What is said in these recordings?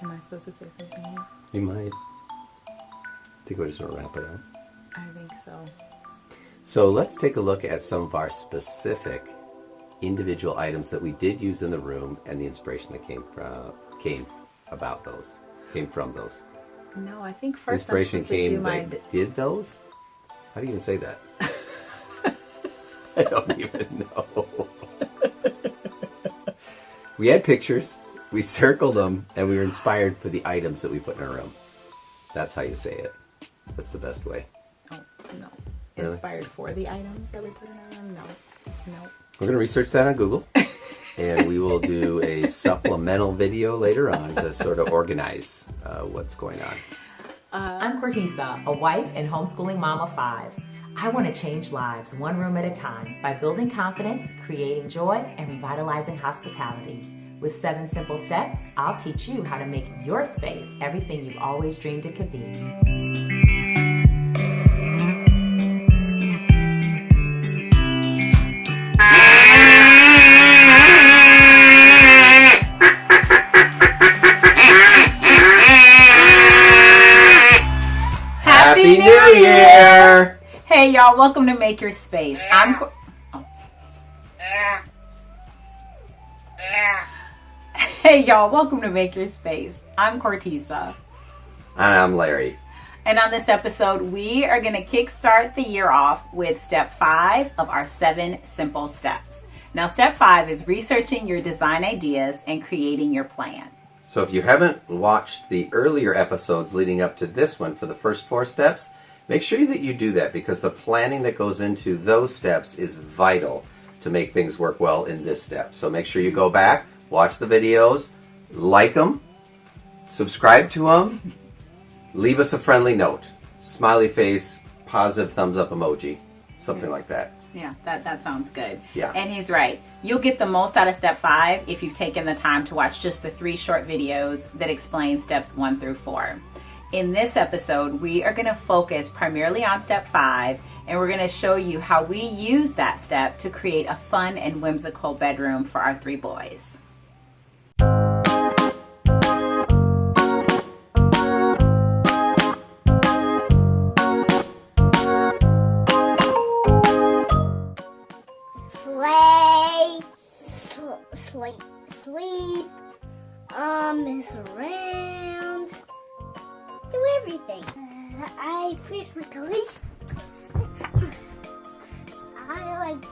Am I supposed to say something? You might. I think we're just going to wrap it up. I think so. So let's take a look at some of our specific individual items that we did use in the room and the inspiration that came from those. No, I think first I'm Inspiration supposed to do came my... that did those? How do you even say that? I don't even know. We had pictures, we circled them, and we were inspired for the items that we put in our room. That's how you say it. That's the best way. Oh, no. Really? Inspired for the items that we put in our room? No. We're going to research that on Google. And we will do a supplemental video later on to sort of organize what's going on. I'm Cortisa, a wife and homeschooling mom of 5. I want to change lives one room at a time by building confidence, creating joy, and revitalizing hospitality. With 7 simple steps, I'll teach you how to make your space everything you've always dreamed it could be. Happy New Year! Hey y'all, welcome to Make Your Space. Hey y'all, welcome to Make Your Space. I'm Cortisa. And I'm Larry. And on this episode, we are going to kickstart the year off with step 5 of our 7 simple steps. Now, step 5 is researching your design ideas and creating your plan. So if you haven't watched the earlier episodes leading up to this one for the first 4 steps, make sure that you do that because the planning that goes into those steps is vital to make things work well in this step. So make sure you go back, watch the videos, like them, subscribe to them, leave us a friendly note. Smiley face, positive thumbs up emoji, something like that. Yeah, that sounds good. Yeah. And he's right. You'll get the most out of step 5 if you've taken the time to watch just the 3 short videos that explain steps 1 through 4. In this episode, we are going to focus primarily on step 5, and we're going to show you how we use that step to create a fun and whimsical bedroom for our 3 boys. Sleep, mess around, do everything. I praise my toys. I like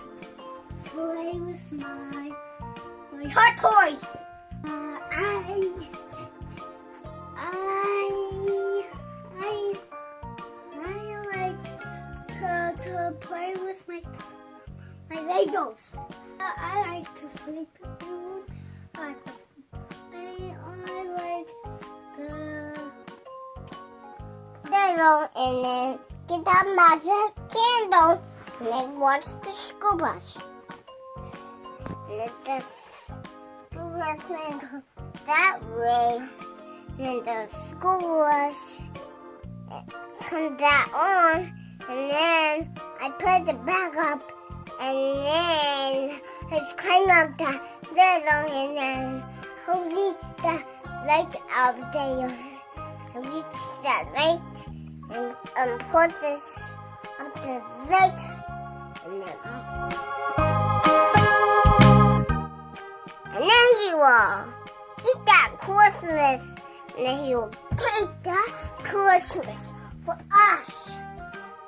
play with my hot toys. I like to play with my Legos. I like to sleep in the room. I like the room and then get that magic candle and then watch the school bus. And then the school bus went that way. And then the school bus turned that on. And then I put the bag up. And then let's climb up the little and then I'll reach the light out there. I'll reach that light and put this up the light and then he will eat that Christmas and then he will take that Christmas for us.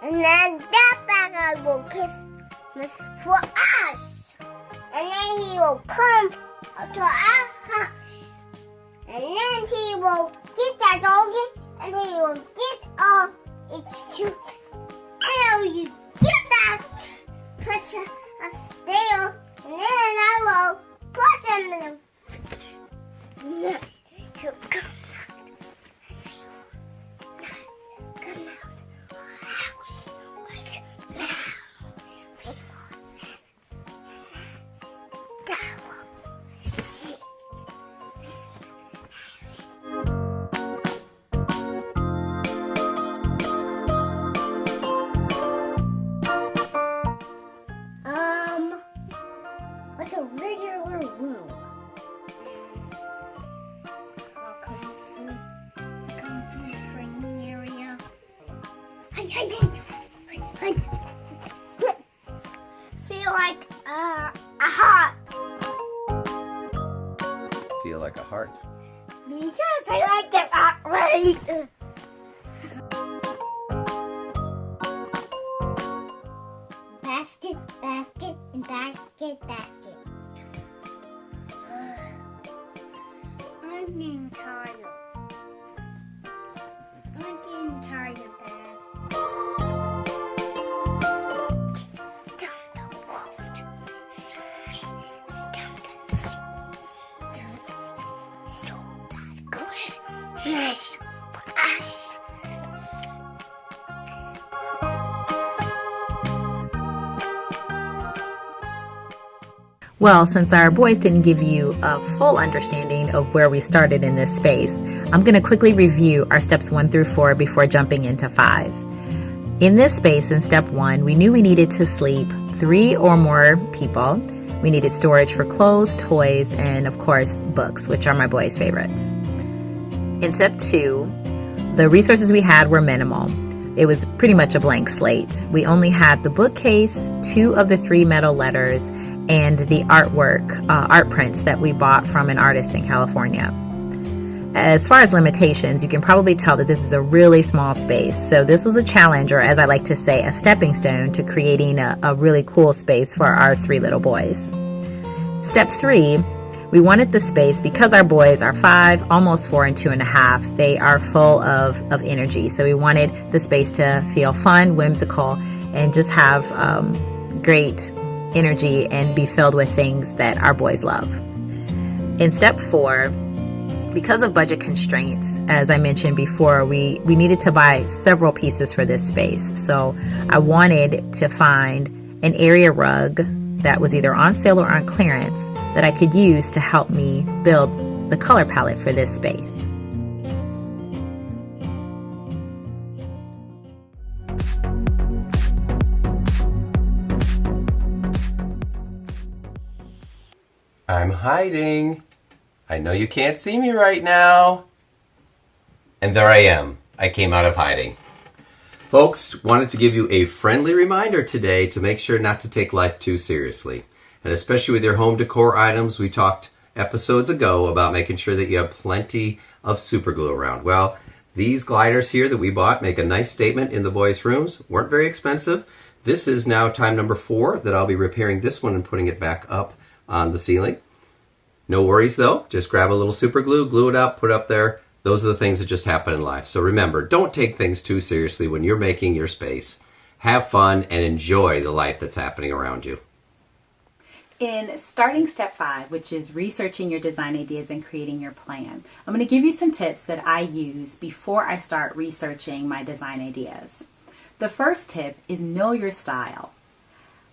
And then that bag I will kiss for us, and then he will come to our house, and then he will get that doggy, and he will get its cute, and you get that, put a stale, and then I will put him in the fridge. He'll come out, and he will not come out of our house like now. Like a regular room. Feel like a heart. Feel like a heart. Because I like it that way. Basket, basket, and basket, basket. I'm getting tired. I'm getting tired of that. Down the road. Down the so that goes nice for us. Well, since our boys didn't give you a full understanding of where we started in this space, I'm going to quickly review our steps 1 through 4 before jumping into 5. In this space, in step 1, we knew we needed to sleep 3 or more people. We needed storage for clothes, toys, and of course, books, which are my boys' favorites. In step 2, the resources we had were minimal. It was pretty much a blank slate. We only had the bookcase, 2 of the 3 metal letters, and the artwork, art prints that we bought from an artist in California. As far as limitations, you can probably tell that this is a really small space. So this was a challenge, or as I like to say, a stepping stone to creating a really cool space for our 3 little boys. Step 3, we wanted the space because our boys are 5, almost 4 and 2.5. They are full of energy. So we wanted the space to feel fun, whimsical, and just have great energy and be filled with things that our boys love. In step 4, because of budget constraints, as I mentioned before, we needed to buy several pieces for this space. So I wanted to find an area rug that was either on sale or on clearance that I could use to help me build the color palette for this space. I'm hiding. I know you can't see me right now. And there I am. I came out of hiding. Folks, wanted to give you a friendly reminder today to make sure not to take life too seriously. And especially with your home decor items, we talked episodes ago about making sure that you have plenty of super glue around. Well, these gliders here that we bought make a nice statement in the boys' rooms. Weren't very expensive. This is now time number 4 that I'll be repairing this one and putting it back up on the ceiling. No worries though, just grab a little super glue, glue it up, put it up there. Those are the things that just happen in life. So remember, don't take things too seriously when you're making your space. Have fun and enjoy the life that's happening around you. In starting step 5, which is researching your design ideas and creating your plan, I'm going to give you some tips that I use before I start researching my design ideas. The first tip is know your style.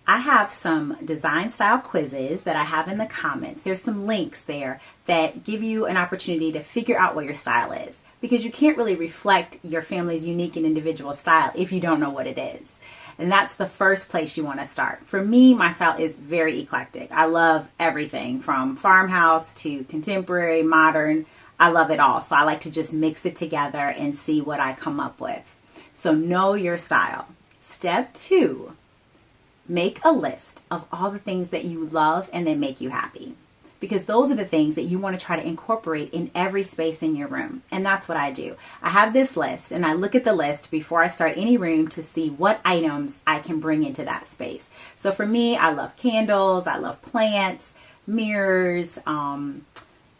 I have some design style quizzes that I have in the comments. There's some links there that give you an opportunity to figure out what your style is, because you can't really reflect your family's unique and individual style if you don't know what it is. And that's the first place you want to start. For me, my style is very eclectic. I love everything from farmhouse to contemporary, modern. I love it all. So I like to just mix it together and see what I come up with. So know your style. Step 2. Make a list of all the things that you love and that make you happy, because those are the things that you want to try to incorporate in every space in your room. And that's what I do. I have this list and I look at the list before I start any room to see what items I can bring into that space. So for me, I love candles, I love plants, mirrors,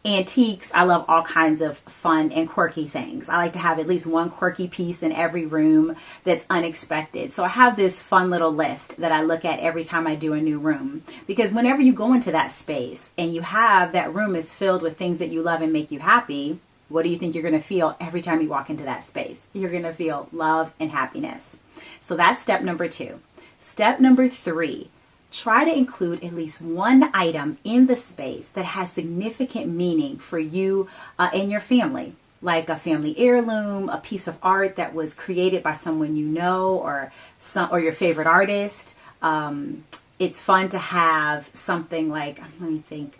antiques. I love all kinds of fun and quirky things. I like to have at least one quirky piece in every room that's unexpected. So I have this fun little list that I look at every time I do a new room, because whenever you go into that space and you have that room is filled with things that you love and make you happy, what do you think you're going to feel every time you walk into that space? You're going to feel love and happiness. So that's step number 2. Step number 3. Try to include at least one item in the space that has significant meaning for you and your family, like a family heirloom, a piece of art that was created by someone you know, or your favorite artist. It's fun to have something like, let me think,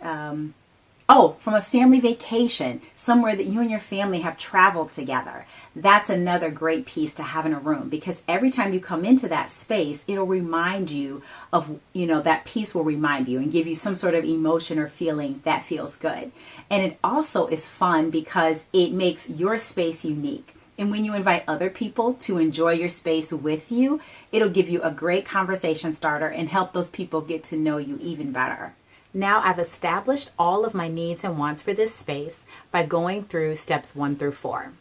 Oh, from a family vacation, somewhere that you and your family have traveled together. That's another great piece to have in a room, because every time you come into that space, it'll remind you of, that piece will remind you and give you some sort of emotion or feeling that feels good. And it also is fun because it makes your space unique. And when you invite other people to enjoy your space with you, it'll give you a great conversation starter and help those people get to know you even better. Now I've established all of my needs and wants for this space by going through steps 1 through 4.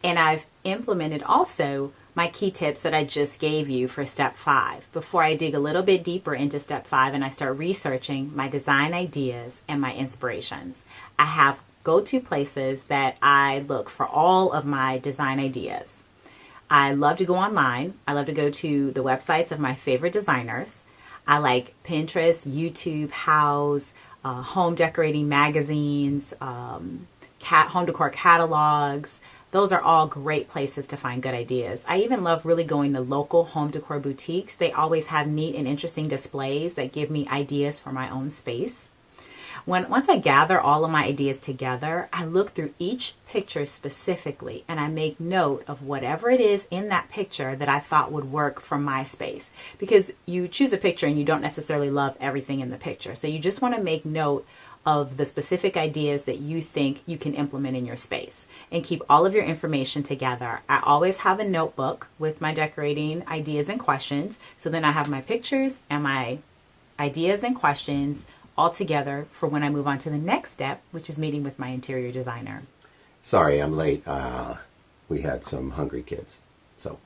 And I've implemented also my key tips that I just gave you for step 5 before I dig a little bit deeper into step 5 and I start researching my design ideas and my inspirations. I have go-to places that I look for all of my design ideas. I love to go online. I love to go to the websites of my favorite designers. I like Pinterest, YouTube, Houzz, home decorating magazines, home decor catalogs. Those are all great places to find good ideas. I even love really going to local home decor boutiques. They always have neat and interesting displays that give me ideas for my own space. Once I gather all of my ideas together, I look through each picture specifically and I make note of whatever it is in that picture that I thought would work for my space. Because you choose a picture and you don't necessarily love everything in the picture. So you just want to make note of the specific ideas that you think you can implement in your space and keep all of your information together. I always have a notebook with my decorating ideas and questions. So then I have my pictures and my ideas and questions all together for when I move on to the next step, which is meeting with my interior designer. Sorry, I'm late. We had some hungry kids. So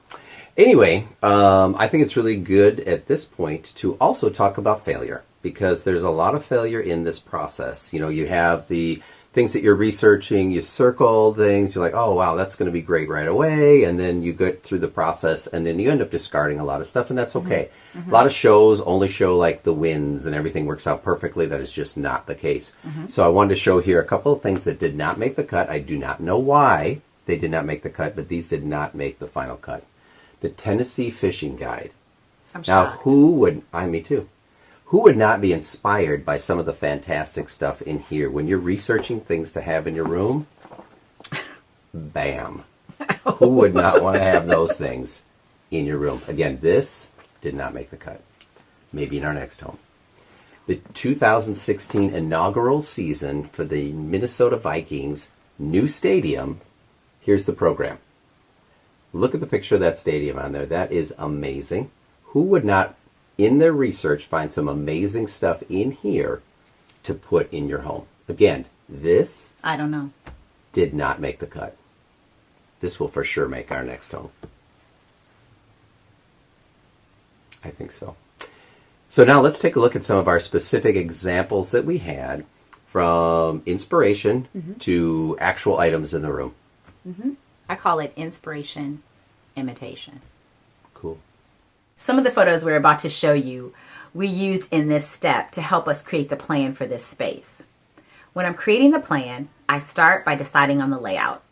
anyway, I think it's really good at this point to also talk about failure, because there's a lot of failure in this process. You have the things that you're researching, you circle things, you're like, oh, wow, that's going to be great right away. And then you get through the process and then you end up discarding a lot of stuff, and that's okay. Mm-hmm. A lot of shows only show like the wins and everything works out perfectly. That is just not the case. Mm-hmm. So I wanted to show here a couple of things that did not make the cut. I do not know why they did not make the cut, but these did not make the final cut. The Tennessee Fishing Guide. I'm shocked. Now, me too. Who would not be inspired by some of the fantastic stuff in here? When you're researching things to have in your room, bam. Who would not want to have those things in your room? Again, this did not make the cut. Maybe in our next home. The 2016 inaugural season for the Minnesota Vikings new stadium. Here's the program. Look at the picture of that stadium on there. That is amazing. Who would not, in their research, find some amazing stuff in here to put in your home? Again, this, I don't know, did not make the cut. This will for sure make our next home. I think so. So now let's take a look at some of our specific examples that we had, from inspiration to actual items in the room. Mm-hmm. I call it inspiration imitation. Cool. Some of the photos we're about to show you, we used in this step to help us create the plan for this space. When I'm creating the plan, I start by deciding on the layout.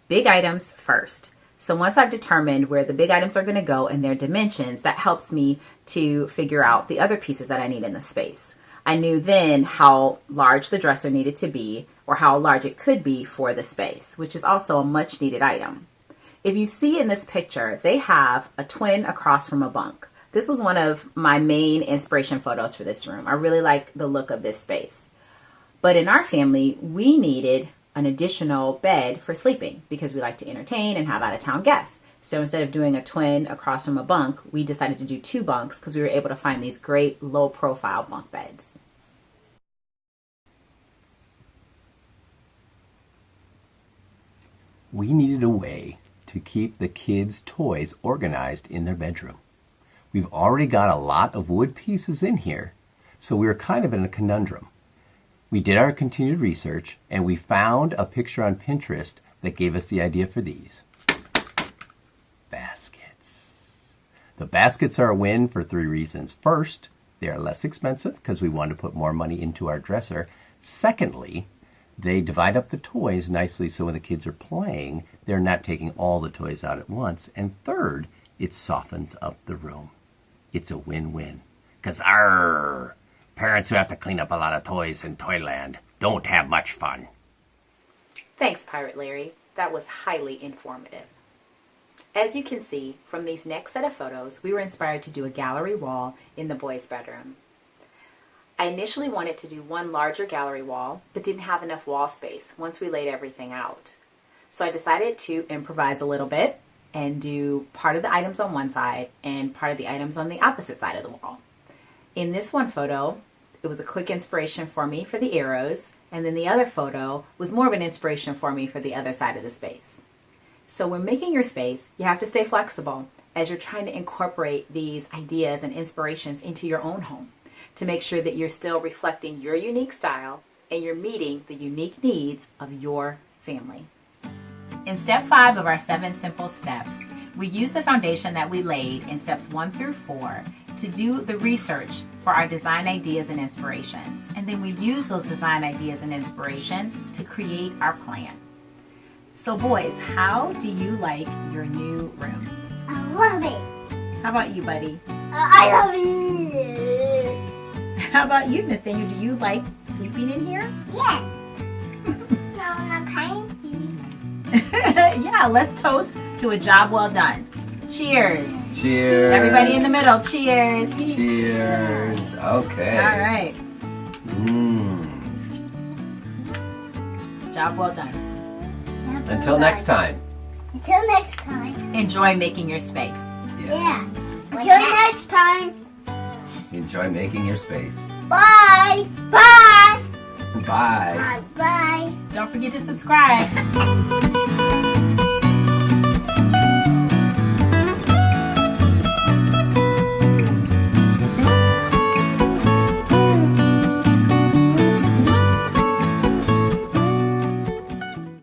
Big items first. So once I've determined where the big items are going to go and their dimensions, that helps me to figure out the other pieces that I need in the space. I knew then how large the dresser needed to be, or how large it could be for the space, which is also a much needed item. If you see in this picture, they have a twin across from a bunk. This was one of my main inspiration photos for this room. I really like the look of this space. But in our family, we needed an additional bed for sleeping because we like to entertain and have out-of-town guests. So instead of doing a twin across from a bunk, we decided to do 2 bunks because we were able to find these great low-profile bunk beds. We needed a way to keep the kids' toys organized in their bedroom. We've already got a lot of wood pieces in here, so we were kind of in a conundrum. We did our continued research, and we found a picture on Pinterest that gave us the idea for these. Baskets. The baskets are a win for 3 reasons. First, they are less expensive because we wanted to put more money into our dresser. Secondly, they divide up the toys nicely so when the kids are playing, they're not taking all the toys out at once. And third, it softens up the room. It's a win-win. Because, parents who have to clean up a lot of toys in Toyland, don't have much fun. Thanks, Pirate Larry. That was highly informative. As you can see from these next set of photos, we were inspired to do a gallery wall in the boys' bedroom. I initially wanted to do one larger gallery wall, but didn't have enough wall space once we laid everything out. So I decided to improvise a little bit and do part of the items on one side and part of the items on the opposite side of the wall. In this one photo, it was a quick inspiration for me for the arrows, and then the other photo was more of an inspiration for me for the other side of the space. So when making your space, you have to stay flexible as you're trying to incorporate these ideas and inspirations into your own home to make sure that you're still reflecting your unique style and you're meeting the unique needs of your family. In step 5 of our 7 simple steps, we use the foundation that we laid in steps 1 through 4 to do the research for our design ideas and inspirations. And then we use those design ideas and inspirations to create our plan. So boys, how do you like your new room? I love it. How about you, buddy? I love it. How about you, Nathaniel? Do you like sleeping in here? Yes. So I'm painting. Yeah, let's toast to a job well done. Cheers. Cheers. Everybody in the middle, cheers. Cheers. Okay. All right. Mmm. Job well done. Until next time. Until next time. Enjoy making your space. Yeah. Until next time. Enjoy making your space. Bye. Bye. Bye. Bye. Bye. Don't forget to subscribe.